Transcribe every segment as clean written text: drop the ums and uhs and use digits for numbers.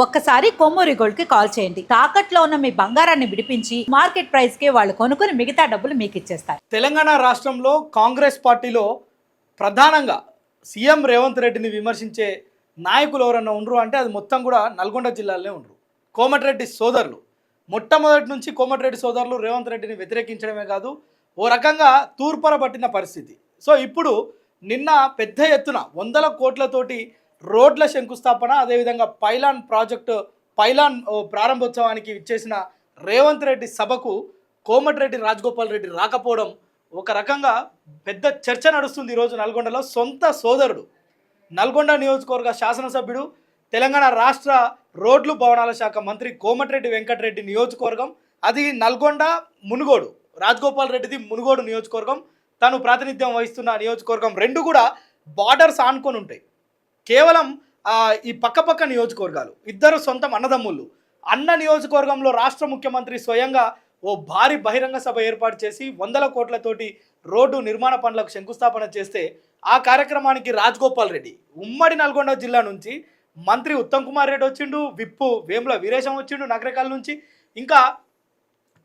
ఒక్కసారి కొమ్మూరి గోల్డ్ కి కాల్ చేయండి. తాకట్లో ఉన్న మీ బంగారాన్ని విడిపించి మార్కెట్ ప్రైస్ కి వాళ్ళు కొనుక్కుని మిగతా డబ్బులు మీకు ఇచ్చేస్తారు. తెలంగాణ రాష్ట్రంలో కాంగ్రెస్ పార్టీలో ప్రధానంగా సీఎం రేవంత్ రెడ్డిని విమర్శించే నాయకులు ఎవరన్నా ఉండరు అంటే అది మొత్తం కూడా నల్గొండ జిల్లాలోనే ఉండరు. కోమటిరెడ్డి సోదరులు మొట్టమొదటి నుంచి కోమటిరెడ్డి సోదరులు రేవంత్ రెడ్డిని వ్యతిరేకించడమే కాదు, ఓ రకంగా తూర్పర పట్టిన పరిస్థితి. సో ఇప్పుడు నిన్న పెద్ద ఎత్తున వందల కోట్లతోటి రోడ్ల శంకుస్థాపన, అదేవిధంగా పైలాన్ ప్రారంభోత్సవానికి ఇచ్చేసిన రేవంత్ రెడ్డి సభకు కోమటిరెడ్డి రాజగోపాల్ రెడ్డి రాకపోవడం ఒక రకంగా పెద్ద చర్చ నడుస్తుంది ఈరోజు నల్గొండలో. సొంత సోదరుడు, నల్గొండ నియోజకవర్గ శాసనసభ్యుడు, తెలంగాణ రాష్ట్ర రోడ్లు భవనాల శాఖ మంత్రి కోమటిరెడ్డి వెంకటరెడ్డి నియోజకవర్గం, అది నల్గొండ మునుగోడు, రాజగోపాల్ రెడ్డిది మునుగోడు నియోజకవర్గం, తను ప్రాతినిధ్యం వహిస్తున్న నియోజకవర్గం, రెండు కూడా బార్డర్స్ ఆనుకొని ఉంటాయి. కేవలం ఈ పక్కపక్క నియోజకవర్గాలు, ఇద్దరు సొంతం అన్నదమ్ముళ్ళు. అన్న నియోజకవర్గంలో రాష్ట్ర ముఖ్యమంత్రి స్వయంగా ఓ భారీ బహిరంగ సభ ఏర్పాటు చేసి వందల కోట్లతోటి రోడ్డు నిర్మాణ పనులకు శంకుస్థాపన చేస్తే ఆ కార్యక్రమానికి రాజగోపాల్ రెడ్డి ఉమ్మడి నల్గొండ జిల్లా నుంచి మంత్రి ఉత్తమ్ కుమార్ రెడ్డి వచ్చిండు, విప్పు వేముల వీరేశం వచ్చిండు నగరకాల నుంచి, ఇంకా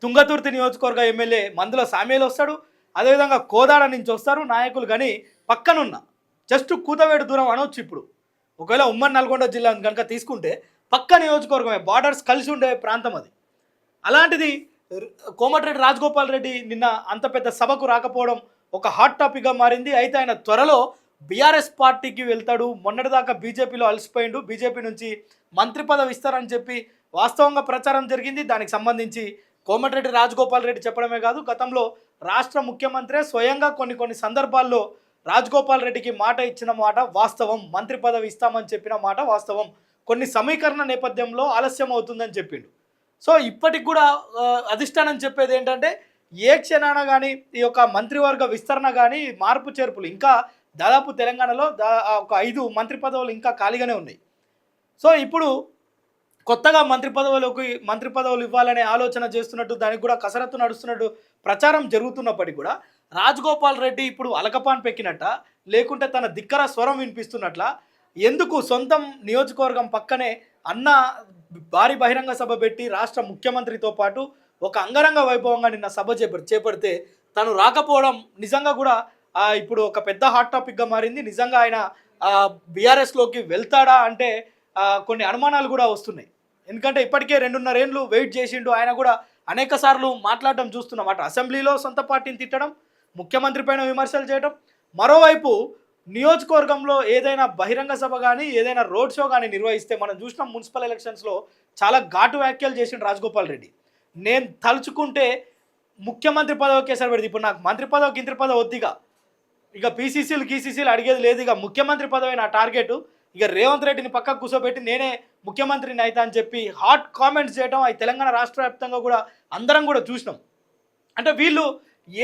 తుంగతుర్తి నియోజకవర్గ ఎమ్మెల్యే మందుల సామ్యాలు వస్తాడు, అదేవిధంగా కోదాడ నుంచి వస్తారు నాయకులు. కానీ పక్కనున్న జస్ట్ కూతవేడు దూరం అనొచ్చు. ఇప్పుడు ఒకవేళ ఉమ్మడి నల్గొండ జిల్లా కనుక తీసుకుంటే పక్క నియోజకవర్గమే, బార్డర్స్ కలిసి ఉండే ప్రాంతం అది. అలాంటిది కోమటిరెడ్డి రాజగోపాల్ రెడ్డి నిన్న అంత పెద్ద సభకు రాకపోవడం ఒక హాట్ టాపిక్గా మారింది. అయితే ఆయన త్వరలో బీఆర్ఎస్ పార్టీకి వెళ్తాడు. మొన్నటిదాకా బీజేపీలో అలసిపోయిండు, బీజేపీ నుంచి మంత్రి పదవి ఇస్తారని చెప్పి వాస్తవంగా ప్రచారం జరిగింది. దానికి సంబంధించి కోమటిరెడ్డి రాజగోపాల్ రెడ్డి చెప్పడమే కాదు, గతంలో రాష్ట్ర ముఖ్యమంత్రి స్వయంగా కొన్ని సందర్భాల్లో రాజగోపాల్ రెడ్డికి మాట ఇచ్చిన మాట వాస్తవం, మంత్రి పదవి ఇస్తామని చెప్పిన మాట వాస్తవం, కొన్ని సమీకరణ నేపథ్యంలో ఆలస్యం అవుతుందని చెప్పిండు. సో ఇప్పటికి కూడా అధిష్టానం చెప్పేది ఏంటంటే ఏ క్షణాన కానీ ఈ యొక్క మంత్రివర్గ విస్తరణ కానీ మార్పు చేర్పులు ఇంకా దాదాపు తెలంగాణలో ఒక 5 మంత్రి పదవులు ఇంకా ఖాళీగానే ఉన్నాయి. సో ఇప్పుడు కొత్తగా మంత్రి పదవులు ఇవ్వాలనే ఆలోచన చేస్తున్నట్టు, దానికి కూడా కసరత్తు నడుస్తున్నట్టు ప్రచారం జరుగుతున్నప్పటికీ కూడా రాజగోపాల్ రెడ్డి ఇప్పుడు అలకపాన్ పెక్కినట్ట, లేకుంటే తన ధిక్కర స్వరం వినిపిస్తున్నట్ల, ఎందుకు సొంతం నియోజకవర్గం పక్కనే అన్న భారీ బహిరంగ సభ పెట్టి రాష్ట్ర ముఖ్యమంత్రితో పాటు ఒక అంగరంగ వైభవంగా నిన్న సభ చేపడితే తను రాకపోవడం నిజంగా కూడా ఇప్పుడు ఒక పెద్ద హాట్ టాపిక్గా మారింది. నిజంగా ఆయన బీఆర్ఎస్లోకి వెళ్తాడా అంటే కొన్ని అనుమానాలు కూడా వస్తున్నాయి. ఎందుకంటే ఇప్పటికే 2.5 ఏళ్ళు వెయిట్ చేసిండు. ఆయన కూడా అనేక సార్లు మాట్లాడడం చూస్తున్నమాట. అసెంబ్లీలో సొంత పార్టీని తిట్టడం, ముఖ్యమంత్రి పైన విమర్శలు చేయడం, మరోవైపు నియోజకవర్గంలో ఏదైనా బహిరంగ సభ కానీ ఏదైనా రోడ్ షో కానీ నిర్వహిస్తే మనం చూసినాం. మున్సిపల్ ఎలక్షన్స్లో చాలా ఘాటు వ్యాఖ్యలు చేసిండు రాజగోపాల్ రెడ్డి. నేను తలుచుకుంటే ముఖ్యమంత్రి పదవి ఒకేసారి పెడితే, ఇప్పుడు నాకు మంత్రి పదవి గింత్రి పదవి వద్దిగా, ఇక పీసీసీలు అడిగేది లేదు, ఇక ముఖ్యమంత్రి పదవి నా టార్గెట్, ఇక రేవంత్ రెడ్డిని పక్కకు కూర్చోబెట్టి నేనే ముఖ్యమంత్రిని అవుతా అని చెప్పి హాట్ కామెంట్స్ చేయడం అవి తెలంగాణ రాష్ట్ర వ్యాప్తంగా కూడా అందరం కూడా చూసినాం. అంటే వీళ్ళు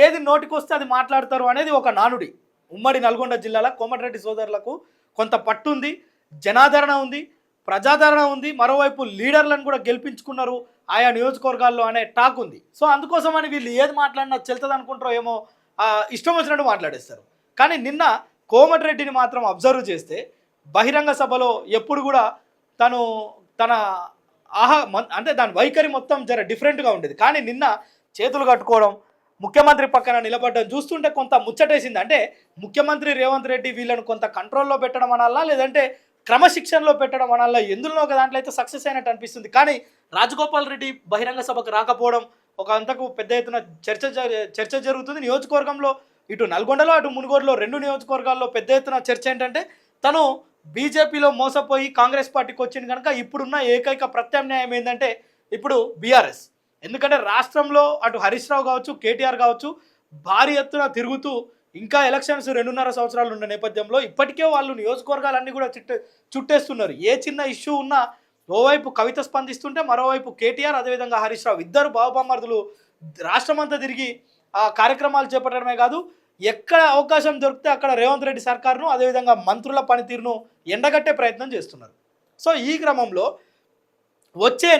ఏది నోటికి వస్తే అది మాట్లాడతారు అనేది ఒక నానుడి. ఉమ్మడి నల్గొండ జిల్లాలో కోమటిరెడ్డి సోదరులకు కొంత పట్టు ఉంది, జనాదరణ ఉంది, ప్రజాదరణ ఉంది, మరోవైపు లీడర్లను కూడా గెలిపించుకున్నారు ఆయా నియోజకవర్గాల్లో అనే టాక్ ఉంది. సో అందుకోసమని వీళ్ళు ఏది మాట్లాడినా చెల్తుంది అనుకుంటారో ఏమో, ఇష్టం వచ్చినట్టు మాట్లాడేస్తారు. కానీ నిన్న కోమటిరెడ్డిని మాత్రం అబ్జర్వ్ చేస్తే బహిరంగ సభలో ఎప్పుడు కూడా తన అంటే దాని వైఖరి మొత్తం జర డిఫరెంట్గా ఉండేది. కానీ నిన్న చేతులు కట్టుకోవడం, ముఖ్యమంత్రి పక్కన నిలబడడం చూస్తుంటే కొంత ముచ్చటేసింది. అంటే ముఖ్యమంత్రి రేవంత్ రెడ్డి వీళ్ళను కొంత కంట్రోల్లో పెట్టడం అనాలా, లేదంటే క్రమశిక్షణలో పెట్టడం అనాలా, ఎందులో ఒక దాంట్లో అయితే సక్సెస్ అయినట్టు అనిపిస్తుంది. కానీ రాజగోపాల్ రెడ్డి బహిరంగ సభకు రాకపోవడం ఒక అంతకు పెద్ద ఎత్తున చర్చ జరుగుతుంది నియోజకవర్గంలో. ఇటు నల్గొండలో అటు మునుగోడులో 2 నియోజకవర్గాల్లో పెద్ద ఎత్తున చర్చ ఏంటంటే తను బీజేపీలో మోసపోయి కాంగ్రెస్ పార్టీకి వచ్చింది కనుక ఇప్పుడున్న ఏకైక ప్రత్యామ్నాయం ఏంటంటే ఇప్పుడు బీఆర్ఎస్. ఎందుకంటే రాష్ట్రంలో అటు హరీష్ రావు కావచ్చు, కేటీఆర్ కావచ్చు భారీ ఎత్తున తిరుగుతూ ఇంకా ఎలక్షన్స్ 2.5 సంవత్సరాలు ఉన్న నేపథ్యంలో ఇప్పటికే వాళ్ళు నియోజకవర్గాలన్నీ కూడా చుట్టేస్తున్నారు. ఏ చిన్న ఇష్యూ ఉన్నా ఓవైపు కవిత స్పందిస్తుంటే మరోవైపు కేటీఆర్ అదేవిధంగా హరీష్ రావు ఇద్దరు బావబామర్దులు రాష్ట్రమంతా తిరిగి కార్యక్రమాలు చేపట్టడమే కాదు, ఎక్కడ అవకాశం దొరికితే అక్కడ రేవంత్ రెడ్డి సర్కారును అదేవిధంగా మంత్రుల పనితీరును ఎండగట్టే ప్రయత్నం చేస్తున్నారు. సో ఈ క్రమంలో వచ్చే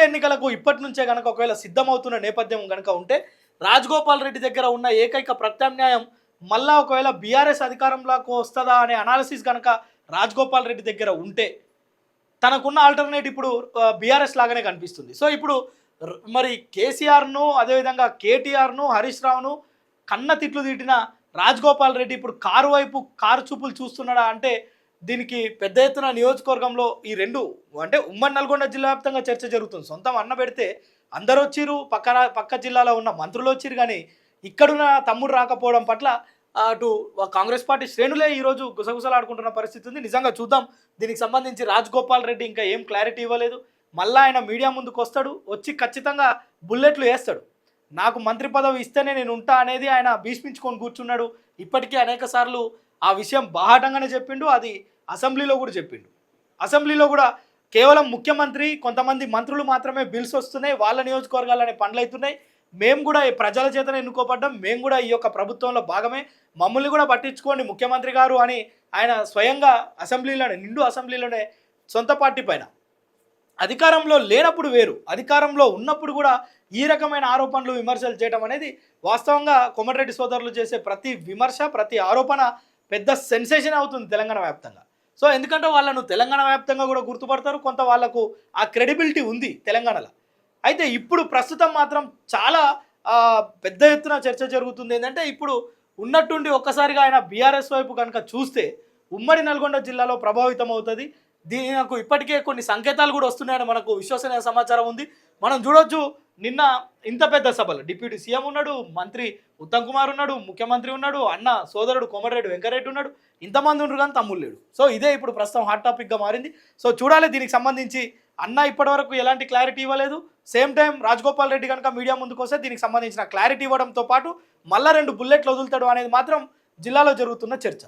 ఎన్నికలకు ఇప్పటి నుంచే కనుక ఒకవేళ సిద్ధమవుతున్న నేపథ్యం కనుక ఉంటే రాజగోపాల్ రెడ్డి దగ్గర ఉన్న ఏకైక ప్రత్యామ్నాయం మళ్ళా ఒకవేళ బీఆర్ఎస్ అధికారంలోకి వస్తుందా అనే అనాలిసిస్ కనుక రాజగోపాల్ రెడ్డి దగ్గర ఉంటే తనకున్న ఆల్టర్నేట్ ఇప్పుడు బీఆర్ఎస్ లాగానే కనిపిస్తుంది. సో ఇప్పుడు మరి కేసీఆర్ను అదేవిధంగా కేటీఆర్ను హరీష్ రావును కన్న తిట్లు తిట్టిన రాజగోపాల్ రెడ్డి ఇప్పుడు కారు వైపు కారు చూపులు చూస్తున్నాడా అంటే దీనికి పెద్ద ఎత్తున నియోజకవర్గంలో ఈ రెండు అంటే ఉమ్మడి నల్గొండ జిల్లా వ్యాప్తంగా చర్చ జరుగుతుంది. సొంతం అన్న పెడితే అందరూ వచ్చిరు, పక్క జిల్లాలో ఉన్న మంత్రులు వచ్చిరు, కానీ ఇక్కడున్న తమ్ముడు రాకపోవడం పట్ల అటు కాంగ్రెస్ పార్టీ శ్రేణులే ఈరోజు గుసగుసలాడుకుంటున్న పరిస్థితి ఉంది. నిజంగా చూద్దాం, దీనికి సంబంధించి రాజగోపాల్ రెడ్డి ఇంకా ఏం క్లారిటీ ఇవ్వలేదు. మళ్ళీ ఆయన మీడియా ముందుకు వస్తాడు, వచ్చి ఖచ్చితంగా బుల్లెట్లు వేస్తాడు. నాకు మంత్రి పదవి ఇస్తేనే నేను ఉంటా అనేది ఆయన భీష్మించుకొని కూర్చున్నాడు. ఇప్పటికీ అనేక సార్లు ఆ విషయం బాహాటంగానే చెప్పిండు, అది అసెంబ్లీలో కూడా చెప్పిండు. అసెంబ్లీలో కూడా కేవలం ముఖ్యమంత్రి కొంతమంది మంత్రులు మాత్రమే బిల్స్ వస్తున్నాయి, వాళ్ళ నియోజకవర్గాలనే పనులు అవుతున్నాయి, మేము కూడా ప్రజల చేతనే ఎన్నుకోబడ్డాం, మేము కూడా ఈ యొక్క ప్రభుత్వంలో భాగమే, మమ్మల్ని కూడా పట్టించుకోండి ముఖ్యమంత్రి గారు అని ఆయన స్వయంగా నిండు అసెంబ్లీలోనే సొంత పార్టీ పైన అధికారంలో లేనప్పుడు వేరు, అధికారంలో ఉన్నప్పుడు కూడా ఈ రకమైన ఆరోపణలు విమర్శలు చేయడం అనేది వాస్తవంగా కోమటిరెడ్డి సోదరులు చేసే ప్రతి విమర్శ ప్రతి ఆరోపణ పెద్ద సెన్సేషన్ అవుతుంది తెలంగాణ వ్యాప్తంగా. సో ఎందుకంటే వాళ్ళను తెలంగాణ వ్యాప్తంగా కూడా గుర్తుపడతారు, కొంత వాళ్ళకు ఆ క్రెడిబిలిటీ ఉంది తెలంగాణలో. అయితే ఇప్పుడు ప్రస్తుతం మాత్రం చాలా పెద్ద ఎత్తున చర్చ జరుగుతుంది. ఏంటంటే ఇప్పుడు ఉన్నట్టుండి ఒక్కసారిగా ఆయన బీఆర్ఎస్ వైపు కనుక చూస్తే ఉమ్మడి నల్గొండ జిల్లాలో ప్రభావితం అవుతుంది. దీనికి ఇప్పటికే కొన్ని సంకేతాలు కూడా వస్తున్నాయని మనకు విశ్వసనీయ సమాచారం ఉంది. మనం చూడొచ్చు, నిన్న ఇంత పెద్ద సభలు డిప్యూటీ సీఎం ఉన్నాడు, మంత్రి ఉత్తమ్ కుమార్ ఉన్నాడు, ముఖ్యమంత్రి ఉన్నాడు, అన్న సోదరుడు కోమటిరెడ్డి వెంకరెడ్డి ఉన్నాడు, ఇంతమంది ఉన్నారు కానీ తమ్ముడు లేడు. సో ఇదే ఇప్పుడు ప్రస్తుతం హాట్ టాపిక్గా మారింది. సో చూడాలి, దీనికి సంబంధించి అన్న ఇప్పటివరకు ఎలాంటి క్లారిటీ ఇవ్వలేదు. సేమ్ టైం రాజగోపాల్ రెడ్డి కనుక మీడియా ముందుకు వస్తే దీనికి సంబంధించిన క్లారిటీ ఇవ్వడంతో పాటు మళ్ళా 2 బుల్లెట్లు వదులుతాడు అనేది మాత్రం జిల్లాలో జరుగుతున్న చర్చ.